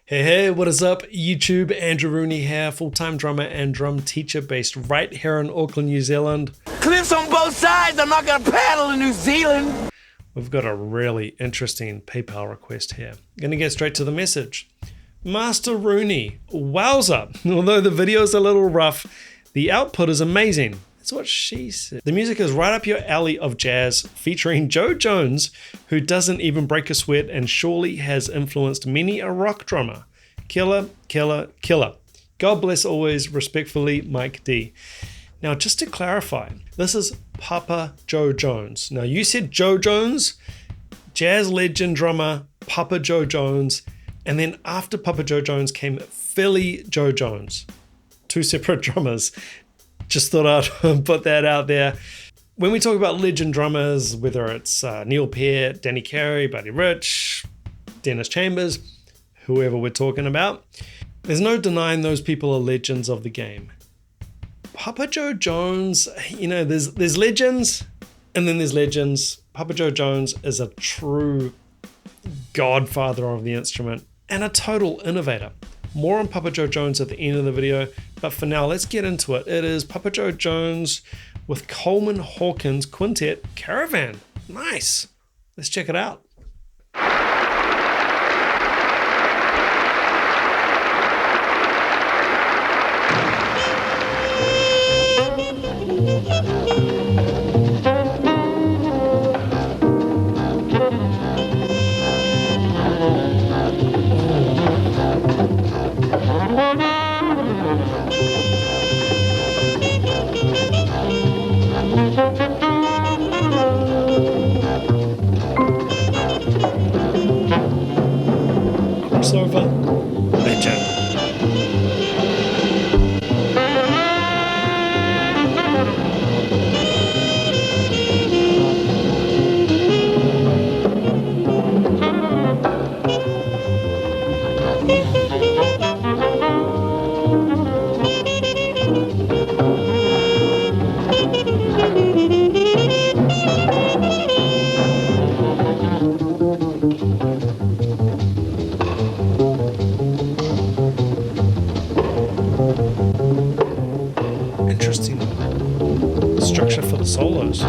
Hey, what is up, YouTube? Andrew Rooney here, full-time drummer and drum teacher based right here in Auckland, New Zealand. Cliffs on both sides, I'm not gonna paddle in New Zealand. We've got a really interesting PayPal request here. Gonna get straight to the message. Master Rooney, wowza! Although the video is a little rough, the output is amazing. That's what she said. The music is right up your alley of jazz, featuring Joe Jones, who doesn't even break a sweat and surely has influenced many a rock drummer. Killer, killer, killer. God bless always, respectfully, Mike D. Now, just to clarify, this is Papa Joe Jones. Now, you said Joe Jones, jazz legend drummer, Papa Joe Jones, and then after Papa Joe Jones came Philly Joe Jones. Two separate drummers. Just thought I'd put that out there. When we talk about legend drummers, whether it's Neil Peart, Danny Carey, Buddy Rich, Dennis Chambers, whoever we're talking about, there's no denying those people are legends of the game. Papa Joe Jones, there's legends and then there's legends. Papa Joe Jones is a true godfather of the instrument and a total innovator. More on Papa Joe Jones at the end of the video, but for now, let's get into it. It is Papa Joe Jones with Coleman, Hawkins, Quintet, Caravan. Nice. Let's check it out. Crossover legend. Interesting structure for the solos.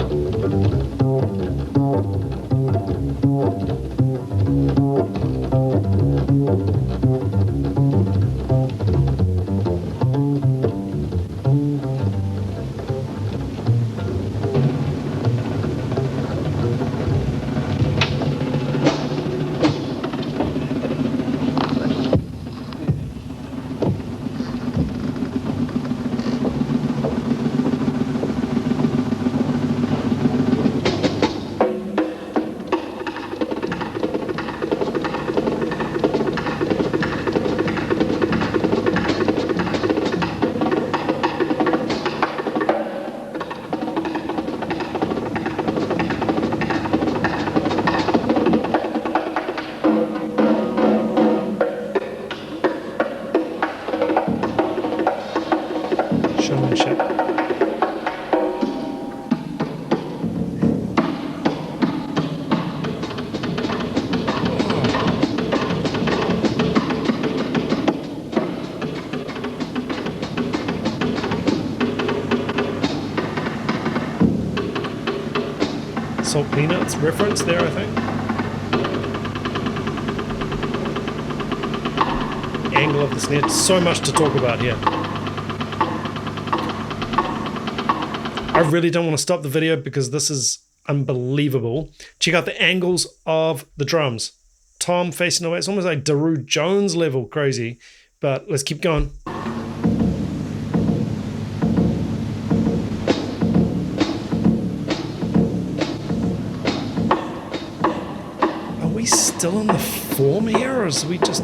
Showmanship. Salt Peanuts reference there, I think. Angle of the snare. So much to talk about here. I really don't want to stop the video because this is unbelievable. Check out the angles of the drums. Tom facing away. It's almost like Daru Jones level crazy, but let's keep going. Are we still in the form here, or is we just...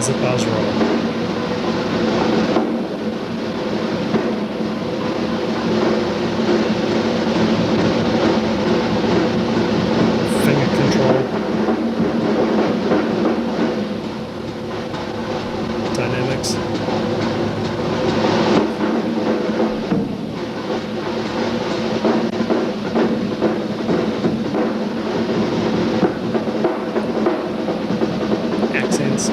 There's a buzz roll. Finger control. Dynamics. Accents.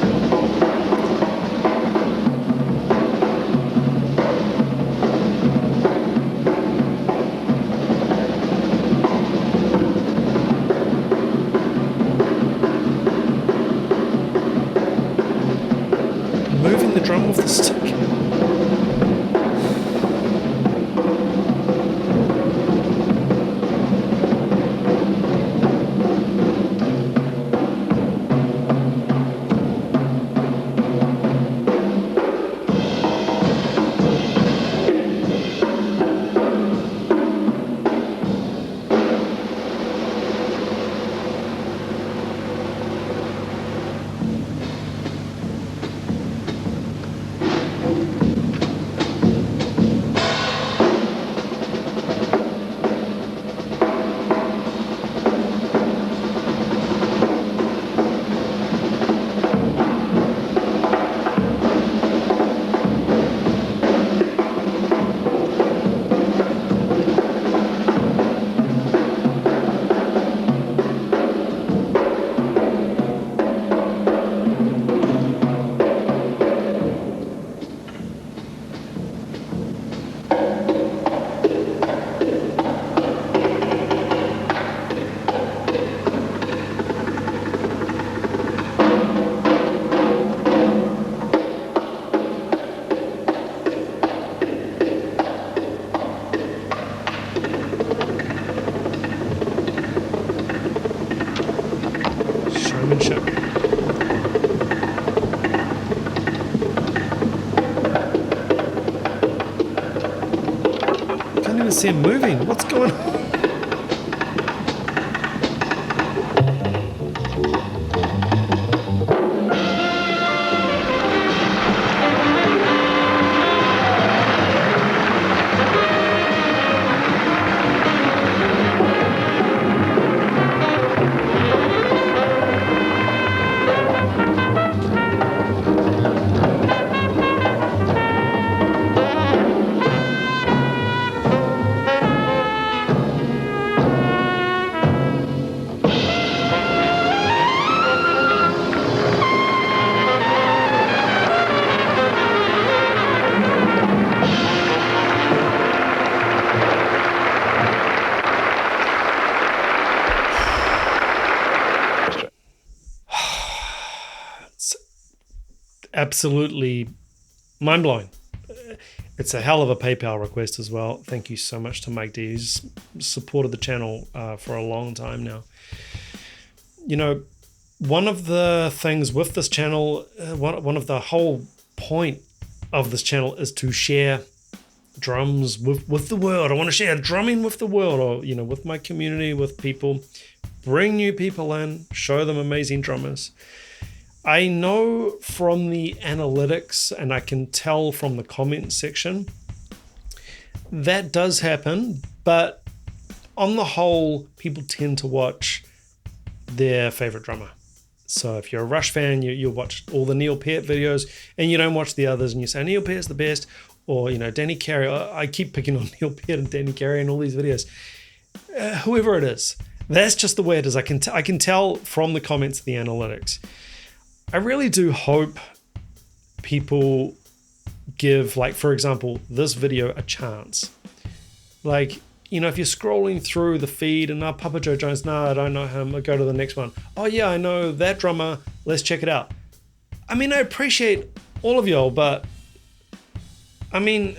Moving the drum off the stick. Showmanship. Can't even see him moving. What's going on? Absolutely mind-blowing. It's a hell of a PayPal request as well. Thank you so much to Mike D. He's supported the channel for a long time now. You know, one of the things with this channel, one of the whole point of this channel is to share drums with the world. I want to share drumming with the world, or, you know, with my community, with people, bring new people in, show them amazing drummers. I know from the analytics, and I can tell from the comment section, that does happen, but on the whole, people tend to watch their favorite drummer. So if you're a Rush fan, you'll watch all the Neil Peart videos, and you don't watch the others, and you say, Neil Peart's the best, or, you know, Danny Carey. I keep picking on Neil Peart and Danny Carey in all these videos. Whoever it is, that's just the way it is. I can tell from the comments of the analytics. I really do hope people give, like, for example, this video a chance. Like, you know, if you're scrolling through the feed and, Papa Joe Jones, I don't know him, I'll go to the next one. Oh yeah, I know that drummer, let's check it out. I mean, I appreciate all of y'all, but I mean,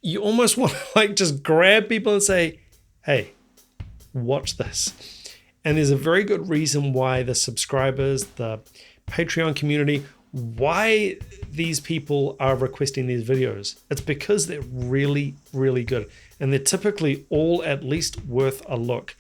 you almost want to, like, just grab people and say, hey, watch this. And there's a very good reason why the subscribers, the Patreon community, why these people are requesting these videos. It's because they're really, really good. And they're typically all at least worth a look.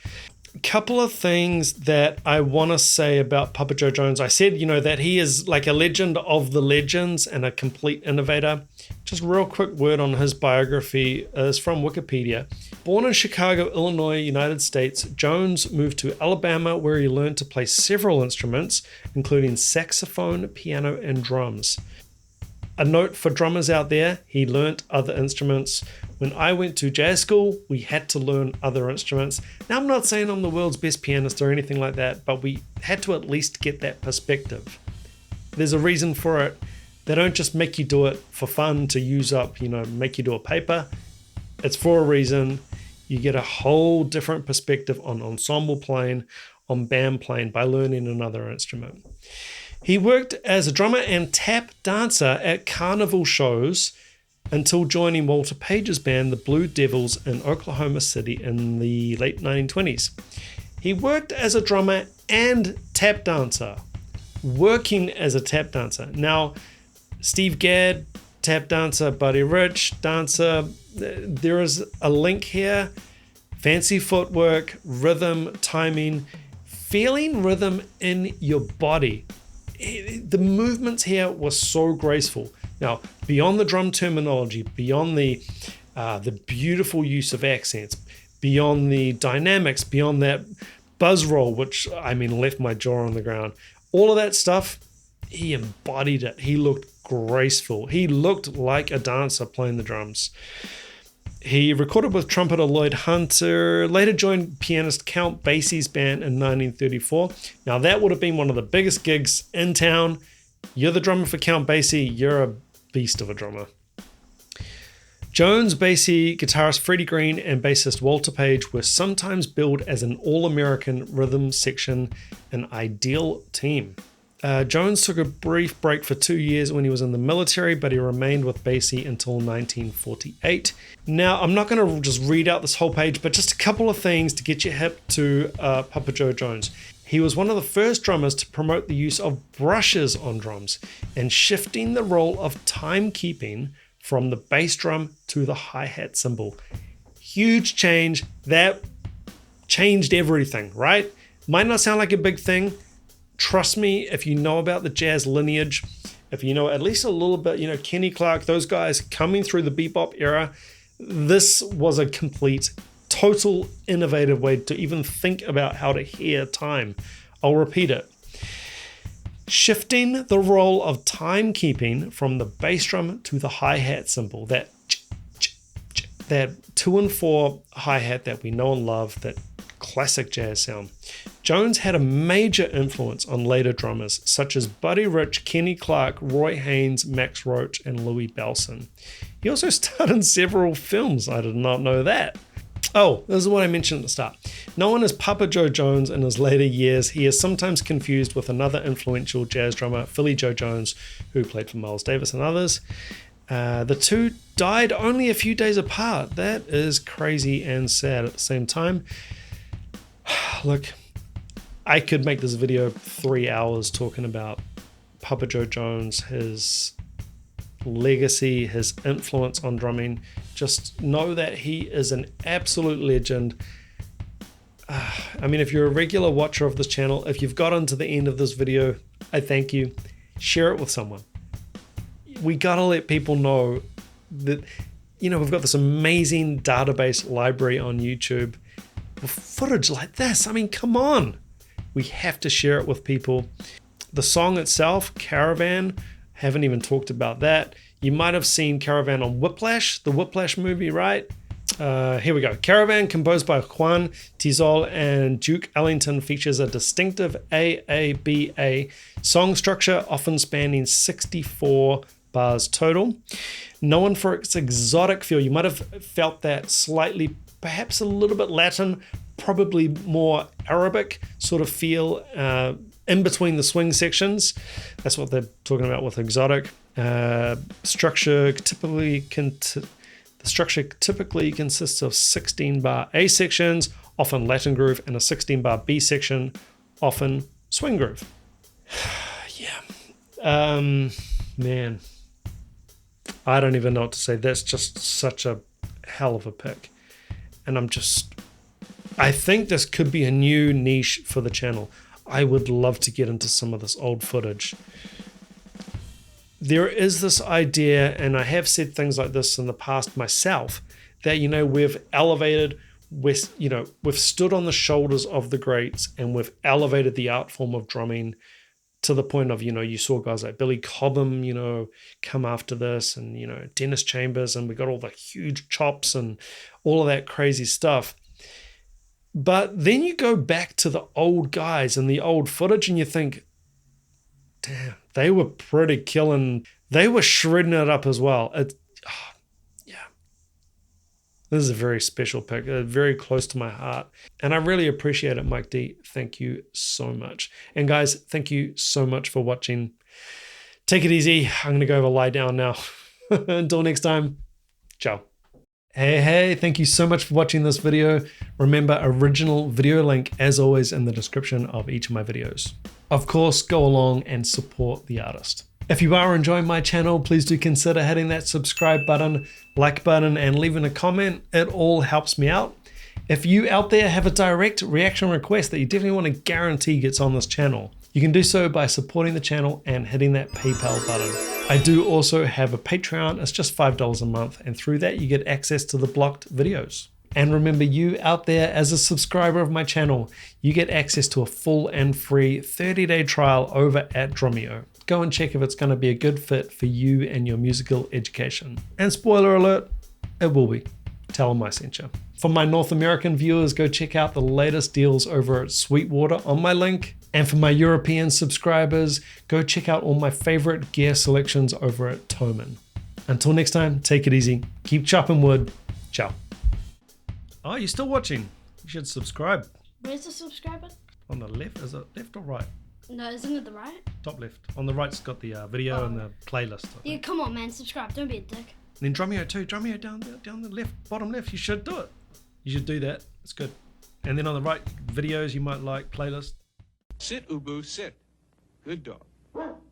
Couple of things that I want to say about Papa Joe Jones. I said, that he is like a legend of the legends and a complete innovator. Just real quick word on his biography is from Wikipedia. Born in Chicago, Illinois, United States, Jones moved to Alabama where he learned to play several instruments, including saxophone, piano, and drums. A note for drummers out there, he learnt other instruments. When I went to jazz school, we had to learn other instruments. Now, I'm not saying I'm the world's best pianist or anything like that, but we had to at least get that perspective. There's a reason for it. They don't just make you do it for fun to use up, make you do a paper. It's for a reason. You get a whole different perspective on ensemble playing, on band playing by learning another instrument. He worked as a drummer and tap dancer at carnival shows until joining Walter Page's band, the Blue Devils, in Oklahoma City in the late 1920s. He worked as a drummer and tap dancer, working as a tap dancer. Now, Steve Gadd, tap dancer, Buddy Rich, dancer. There is a link here. Fancy footwork, rhythm, timing, feeling rhythm in your body. The movements here were so graceful. Now, beyond the drum terminology, beyond the beautiful use of accents, beyond the dynamics, beyond that buzz roll, which left my jaw on the ground. All of that stuff, he embodied it. He looked graceful. He looked like a dancer playing the drums. He recorded with trumpeter Lloyd Hunter, later joined pianist Count Basie's band in 1934. Now, that would have been one of the biggest gigs in town. You're the drummer for Count Basie, you're a beast of a drummer. Jones, Basie, guitarist Freddie Green, and bassist Walter Page were sometimes billed as an all-American rhythm section, an ideal team. Jones took a brief break for 2 years when he was in the military, but he remained with Basie until 1948. Now, I'm not going to just read out this whole page, but just a couple of things to get you hip to Papa Joe Jones. He was one of the first drummers to promote the use of brushes on drums and shifting the role of timekeeping from the bass drum to the hi-hat cymbal. Huge change. That changed everything, right? Might not sound like a big thing. Trust me, if you know about the jazz lineage, if you know at least a little bit, Kenny Clarke, those guys coming through the bebop era, this was a complete, total innovative way to even think about how to hear time. I'll repeat it. Shifting the role of timekeeping from the bass drum to the hi-hat cymbal, that 2 and 4 hi-hat that we know and love, that classic jazz sound. Jones had a major influence on later drummers such as Buddy Rich, Kenny Clarke, Roy Haynes, Max Roach, and Louis Bellson. He also starred in several films. I did not know that. Oh, this is what I mentioned at the start. Known as Papa Joe Jones in his later years, he is sometimes confused with another influential jazz drummer, Philly Joe Jones, who played for Miles Davis and others. The two died only a few days apart. That is crazy and sad at the same time. Look, I could make this video 3 hours talking about Papa Joe Jones, his legacy, his influence on drumming. Just know that he is an absolute legend. If you're a regular watcher of this channel, if you've gotten to the end of this video, I thank you. Share it with someone. We gotta let people know that, we've got this amazing database library on YouTube with footage like this. Come on. We have to share it with people. The song itself, Caravan, haven't even talked about that. You might have seen Caravan on Whiplash, the Whiplash movie, right? Here we go. Caravan, composed by Juan Tizol and Duke Ellington, features a distinctive AABA song structure, often spanning 64 bars total. Known for its exotic feel, you might have felt that slightly, perhaps a little bit Latin, probably more Arabic sort of feel in between the swing sections. That's what they're talking about with exotic. The structure typically consists of 16-bar A sections, often Latin groove, and a 16-bar B section, often swing groove. Man, I don't even know what to say. That's just such a hell of a pick. And I'm just I think this could be a new niche for the channel. I would love to get into some of this old footage. There is this idea, and I have said things like this in the past myself, that, you know, we've stood on the shoulders of the greats, and we've elevated the art form of drumming to the point of, you know, you saw guys like Billy Cobham, you know, come after this, and, you know, Dennis Chambers, and we got all the huge chops and all of that crazy stuff. But then you go back to the old guys and the old footage, and you think, damn, they were pretty killing. They were shredding it up as well. This is a very special pick, very close to my heart. And I really appreciate it, Mike D. Thank you so much. And guys, thank you so much for watching. Take it easy. I'm going to go over lie down now. Until next time, ciao. Hey, thank you so much for watching this video. Remember, original video link, as always, in the description of each of my videos. Of course, go along and support the artist. If you are enjoying my channel, please do consider hitting that subscribe button, like button, and leaving a comment. It all helps me out. If you out there have a direct reaction request that you definitely want to guarantee gets on this channel, you can do so by supporting the channel and hitting that PayPal button. I do also have a Patreon. It's just $5 a month, and through that you get access to the blocked videos. And remember, you out there, as a subscriber of my channel, you get access to a full and free 30-day trial over at Drumeo. Go and check if it's going to be a good fit for you and your musical education. And spoiler alert, it will be. Tell them I sent you. For my North American viewers, go check out the latest deals over at Sweetwater on my link. And for my European subscribers, go check out all my favorite gear selections over at Coleman. Until next time, take it easy. Keep chopping wood. Ciao. Oh, you're still watching? You should subscribe. Where's the subscribe button? On the left? Is it left or right? No, isn't it the right? Top left. On the right's got the video and the playlist. Yeah, come on, man, subscribe. Don't be a dick. And then Drumeo too. Drumeo down the left, bottom left. You should do it. You should do that. It's good. And then on the right, videos you might like, playlist. Sit, Ubu, sit. Good dog.